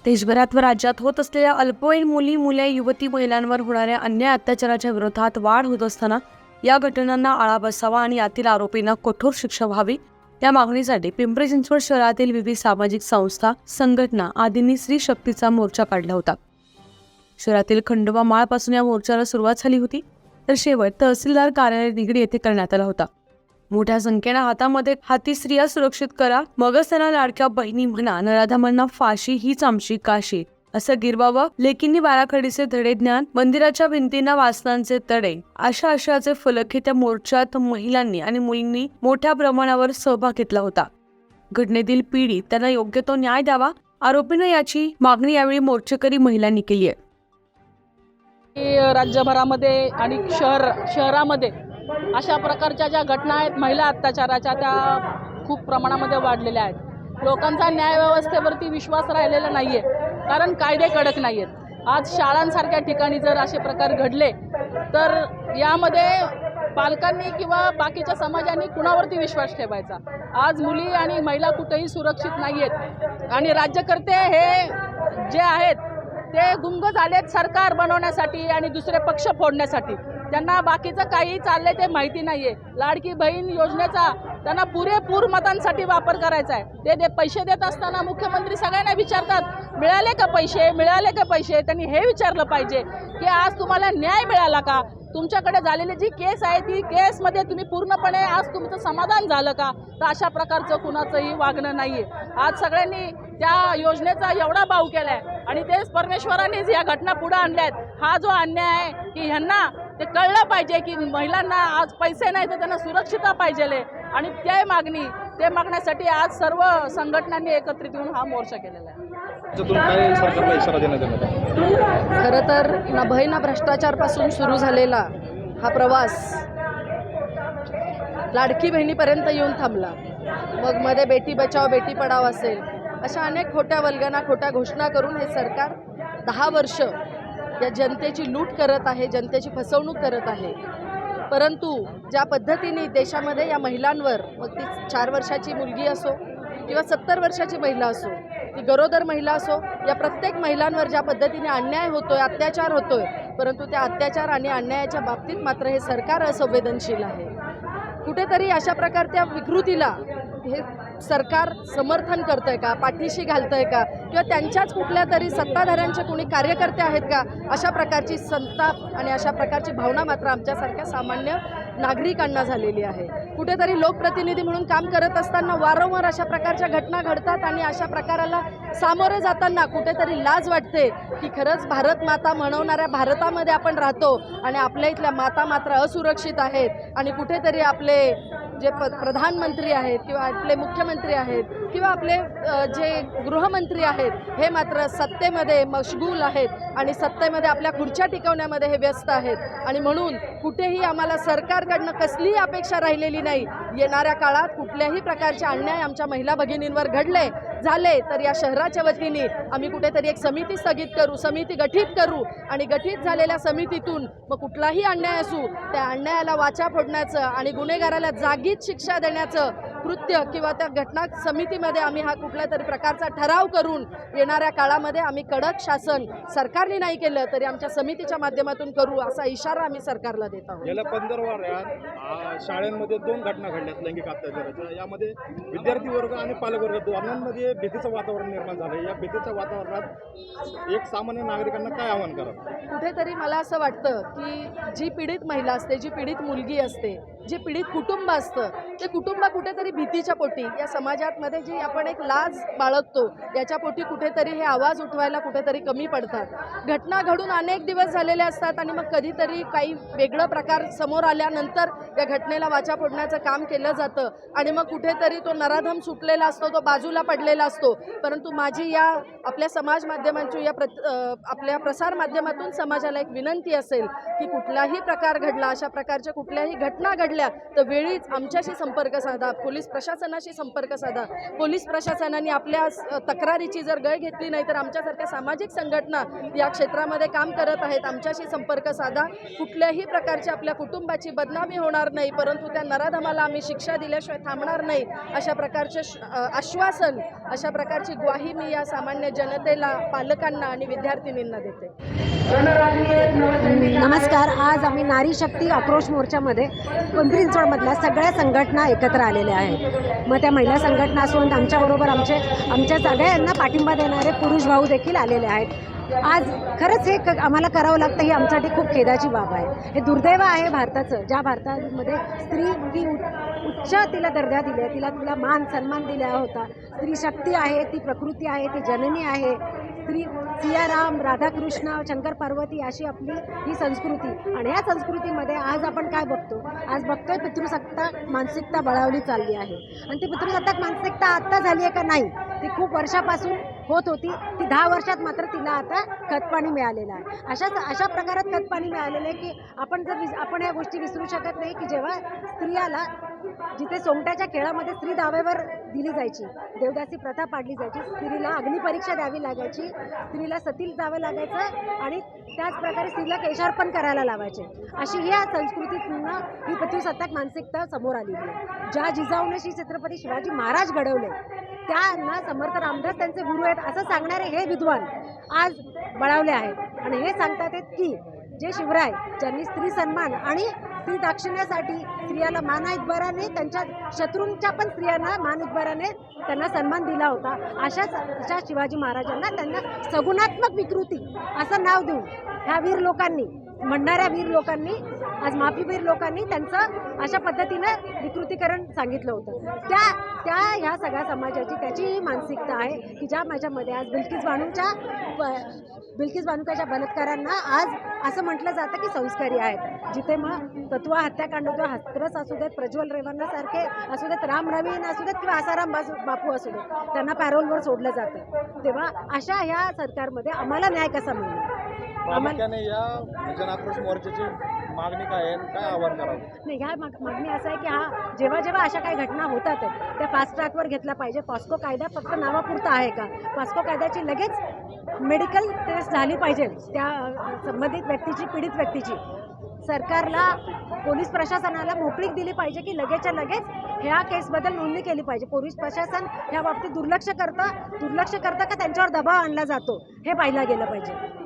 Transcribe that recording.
देशभरात व राज्यात होत असलेल्या अल्पवयीन मुली, मुले, युवती, महिलांवर होणाऱ्या अन्याय अत्याचाराच्या विरोधात वाढ होत असताना या घटनांना आळा बसावा आणि यातील आरोपींना कठोर शिक्षा व्हावी या मागणीसाठी पिंपरी चिंचवड शहरातील विविध सामाजिक संस्था, संघटना आदींनी स्त्री शक्तीचा मोर्चा काढला होता. शहरातील खंडोबा माळपासून या मोर्चाला सुरुवात झाली होती, तर शेवट तहसीलदार कार्यालय निगडी येथे करण्यात आला होता. मोठ्या संख्येने हाती स्त्रिया सुरक्षित करा, मगच त्यांना लाडक्या बहिणी म्हणा, नराधमांना फाशी हीच आमची काशी असं गिरवावं, लेकींनी बाराखडीचे धडे ज्ञान, मंदिराच्या भिंतींना वासनांचे तडे अशा आशयाचे फलक त्या मोर्चात महिलांनी आणि मुलींनी मोठ्या प्रमाणावर सहभाग घेतला होता. घटनेतील पीडित त्यांना योग्य तो न्याय द्यावा, आरोपींना याची मागणी यावेळी मोर्चेकरी महिलांनी केली आहे. राज्यभरामध्ये आणि शहरामध्ये अशा प्रकारच्या ज्या घटना आहेत महिला अत्याचाराच्या, त्या खूप प्रमाणामध्ये वाढलेल्या आहेत. लोकांचा न्याय व्यवस्थेवरती विश्वास राहिलेला नाही आहे, कारण कायदे कडक नाही आहेत. आज शाळांसारख्या ठिकाणी जर असे प्रकार घडले तर यामध्ये पालकांनी किंवा बाकीच्या समाजाने कुणावरती विश्वास ठेवायचा. आज मुली आणि महिला कुठेही सुरक्षित नाही आहेत आणि राज्यकर्ते हे जे आहेत ते गुंग झालेत सरकार बनवण्यासाठी आणि दुसरे पक्ष फोडण्यासाठी. त्यांना बाकीचं काही चाललंय ते माहिती नाही आहे. लाडकी बहीण योजनेचा त्यांना पुरेपूर मतांसाठी वापर करायचा आहे. ते पैसे देत असताना मुख्यमंत्री सगळ्यांना विचारतात, मिळाले का पैसे, मिळाले का पैसे. त्यांनी हे विचारलं पाहिजे की आज तुम्हाला न्याय मिळाला का, तुमच्याकडे झालेली जी केस आहे ती केसमध्ये तुम्ही पूर्णपणे आज तुमचं समाधान झालं का. तर अशा प्रकारचं कुणाचंही वागणं नाही आहे. आज सगळ्यांनी त्या योजनेचा एवढा भाव केला आहे आणि तेच परमेश्वरानेच या घटना पुढे आणल्या आहेत. हा जो अन्याय आहे की ह्यांना ते कळलं पाहिजे की महिलांना आज पैसे नाही तर त्यांना सुरक्षितता पाहिजे आणि ते मागण्यासाठी आज सर्व संघटनांनी एकत्रित येऊन हा मोर्चा केलेला आहे. खरं तर ना भय ना भ्रष्टाचारपासून सुरू झालेला हा प्रवास लाडकी बहिणीपर्यंत येऊन थांबला. मग मध्ये बेटी बचाव बेटी पढाव असेल, अशा अनेक खोट्या वल्गना, खोट्या घोषणा करून हे सरकार 10 वर्ष या जनतेची लूट करत आहे, जनतेची फसवणूक करत आहे. परंतु ज्या पद्धतीने देशामध्ये या महिलांवर, मग ती 4 वर्षाची मुलगी असो किंवा 70 वर्षाची महिला असो, ती गरोदर महिला असो, या प्रत्येक महिलांवर ज्या पद्धतीने अन्याय होतोय, अत्याचार होतोय, परंतु त्या अत्याचार आणि अन्यायाच्या बाबतीत मात्र हे सरकार असंवेदनशील आहे. कुठेतरी अशा प्रकारच्या विकृतीला हे सरकार समर्थन करतंय का, पाठीशी घालतंय का, किंवा त्यांच्याच कुठल्या तरी सत्ताधाऱ्यांचे कोणी कार्यकर्ते आहेत का, अशा प्रकारची संताप आणि अशा प्रकारची भावना मात्र आमच्यासारख्या सामान्य नागरिकांना झालेली आहे. कुठेतरी लोकप्रतिनिधी म्हणून काम करत असताना वारंवार अशा प्रकारच्या घटना घडतात आणि अशा प्रकाराला सामोरे जाताना कुठेतरी लाज वाटते की खरंच भारत माता म्हणवणाऱ्या भारतामध्ये आपण राहतो आणि आपल्या इथल्या माता मात्र असुरक्षित आहेत आणि कुठेतरी आपले जे प्रधानमंत्री आहेत किंवा आपले मुख्यमंत्री आहेत किंवा आपले जे गृहमंत्री आहेत हे मात्र सत्तेमध्ये मशगूल आहेत आणि सत्तेमध्ये आपल्या खुर्च्या टिकवण्यामध्ये हे व्यस्त आहेत. आणि म्हणून कुठेही आम्हाला सरकारकडनं कसलीही अपेक्षा राहिलेली नाही. येणाऱ्या काळात कुठल्याही प्रकारचे अन्याय आमच्या महिला भगिनींवर झाले तर या शहराच्या वतीने आम्ही कुठेतरी एक समिती गठीत करू आणि गठीत झालेल्या समितीतून मग कुठलाही अन्याय असू त्या अन्यायाला वाचा फोडण्याचं आणि गुन्हेगाराला जागीच शिक्षा देण्याचं कृत्य किंवा त्या घटना समितीमध्ये आम्ही हा कुठल्या तरी प्रकारचा ठराव करून येणाऱ्या काळामध्ये आम्ही कडक शासन सरकारने नाही केलं तरी आमच्या समितीच्या माध्यमातून करू असा इशारा आम्ही सरकारला देत आहोत. गेल्या 15 वर्षात शाळांमध्ये 2 घटना घडल्यात लैंगिक अत्याचाराच्या. यामध्ये विद्यार्थी वर्ग आणि पालक वर्ग दोघांमध्ये भीतीचं वातावरण निर्माण झालं. या भीतीच्या वातावरणात एक सामान्य नागरिकांना काय आव्हान करा? कुठेतरी मला असं वाटतं की जी पीडित महिला असते, जी पीडित मुलगी असते, जे पीडित कुटुंब असतं, ते कुटुंब कुठेतरी भीतीच्या पोटी या समाजामध्ये जी आपण एक लाज बाळगतो याच्या पोटी कुठेतरी हे आवाज उठवायला कुठेतरी कमी पडतात. घटना घडून अनेक दिवस झालेले असतात आणि मग कधीतरी काही वेगळं प्रकार समोर आल्यानंतर या घटनेला वाचा फोडण्याचं काम केलं जातं आणि मग कुठेतरी तो नराधम सुटलेला असतो, तो बाजूला पडलेला असतो. परंतु माझी या आपल्या समाज माध्यमांची आपल्या प्रसार माध्यमातून समाजाला एक विनंती असेल की कुठलाही प्रकार घडला, अशा प्रकारच्या कुठल्याही घटना घडल्या वाढल्या तर वेळीच आमच्याशी संपर्क साधा, पोलीस प्रशासनाशी संपर्क साधा. पोलीस प्रशासनाने आपल्या तक्रारीची जर गय घेतली नाही तर आमच्यासारख्या सामाजिक संघटना या क्षेत्रामध्ये काम करत आहेत, आमच्याशी संपर्क साधा. कुठल्याही प्रकारची आपल्या कुटुंबाची बदनामी होणार नाही, परंतु त्या नराधमाला आम्ही शिक्षा दिल्याशिवाय थांबणार नाही, अशा प्रकारचे आश्वासन, अशा प्रकारची ग्वाही मी या सामान्य जनतेला, पालकांना आणि विद्यार्थिनींना देते. नमस्कार. आज आम्ही नारी शक्ती आक्रोश मोर्चामध्ये पिंपरी चिंचवडमधल्या सगळ्या संघटना एकत्र आलेल्या आहेत. मग त्या महिला संघटना असून आमच्याबरोबर आमच्या सगळ्यांना पाठिंबा देणारे पुरुष भाऊ देखील आलेले आहेत. आज खरंच हे आम्हाला करावं लागतं, ही आमच्यासाठी खूप खेदाची बाब आहे. हे दुर्दैव आहे भारताचं, ज्या भारतामध्ये स्त्री ही उच्च तिला दर्जा दिले, तिला मान सन्मान दिला होता. स्त्री शक्ती आहे, ती प्रकृती आहे, ती जननी आहे. स्त्री सियाराम, राधाकृष्ण, शंकर पार्वती अशी आपली ही संस्कृती. आणि या संस्कृतीमध्ये आज आपण काय बघतो? आज बघतोय पितृसत्ताक मानसिकता बळावली चालली आहे. आणि ती पितृसत्ताक मानसिकता आत्ता झाली आहे का? नाही, ती खूप वर्षापासून होत होती. ती 10 वर्षात मात्र तिला आता खतपाणी मिळालेलं आहे. अशा प्रकारात खतपाणी मिळालेलं आहे की आपण या गोष्टी विसरू शकत नाही की जेव्हा स्त्रियाला जिथे सोंगट्याच्या खेळामध्ये स्त्री दावेवर दिली जायची, देवदासी प्रथा पाडली जायची, स्त्रीला अग्निपरीक्षा द्यावी लागायची, स्त्रीला सतील जावं लागायचं आणि त्याचप्रकारे स्त्रीला केशार्पण करायला लावायचे, अशी ह्या संस्कृतीतून ही पितृसत्ताक मानसिकता समोर आलेली आहे. ज्या जिजाऊने श्री छत्रपती शिवाजी महाराज घडवले, त्यांना समर्थ रामदास त्यांचे गुरु आहेत असं सांगणारे हे विद्वान आज बळावले आहेत. आणि हे सांगतात आहेत की जे शिवराय ज्यांनी स्त्री सन्मान आणि स्त्री दाक्षिण्यासाठी स्त्रियाला मानइतबाराने, त्यांच्या शत्रूंच्या पण स्त्रियांना मानइतबाराने त्यांना सन्मान दिला होता, अशा शिवाजी महाराजांना त्यांना सगुणात्मक विकृती असं नाव देऊन ह्या वीर लोकांनी, म्हणणाऱ्या वीर लोकांनी, आज माफी वीर लोकांनी त्यांचं अशा पद्धतीनं विकृतीकरण सांगितलं होतं. त्या ह्या सगळ्या समाजाची त्याची ही मानसिकता आहे की ज्या माझ्यामध्ये आज बिल्किस बानुकाच्या बलात्कारांना आज असं म्हटलं जातं की संस्कारी आहेत. जिथे मग तत्वा हत्याकांड होतो, हाथरस असू देत, प्रज्वल रेवन्नासारखे असू देत, राम नवीन असू देत किंवा आसाराम बापू असू देत, त्यांना पॅरोलवर सोडलं जातं. तेव्हा अशा ह्या सरकारमध्ये आम्हाला न्याय कसा मिळेल? प्रामुख्याने या जनाक्रोश मोर्चाची मागणी काय आहे, काय आव्हान करावं? नाही, ह्या मागणी असं आहे की जेव्हा अशा काही घटना होतात त्या फास्ट ट्रॅकवर घेतल्या पाहिजे. पॉस्को कायदा फक्त नावापुरता आहे का? पॉस्को कायद्याची लगेच मेडिकल टेस्ट झाली पाहिजे त्या संबंधित व्यक्तीची, पीडित व्यक्तीची. सरकारला, पोलीस प्रशासनाला मोकळीक दिली पाहिजे की लगेचच्या लगेच ह्या केसबद्दल नोंदणी केली पाहिजे. पोलीस प्रशासन ह्या बाबतीत दुर्लक्ष करतं का त्यांच्यावर दबाव आणला जातो हे पाहिलं गेलं पाहिजे.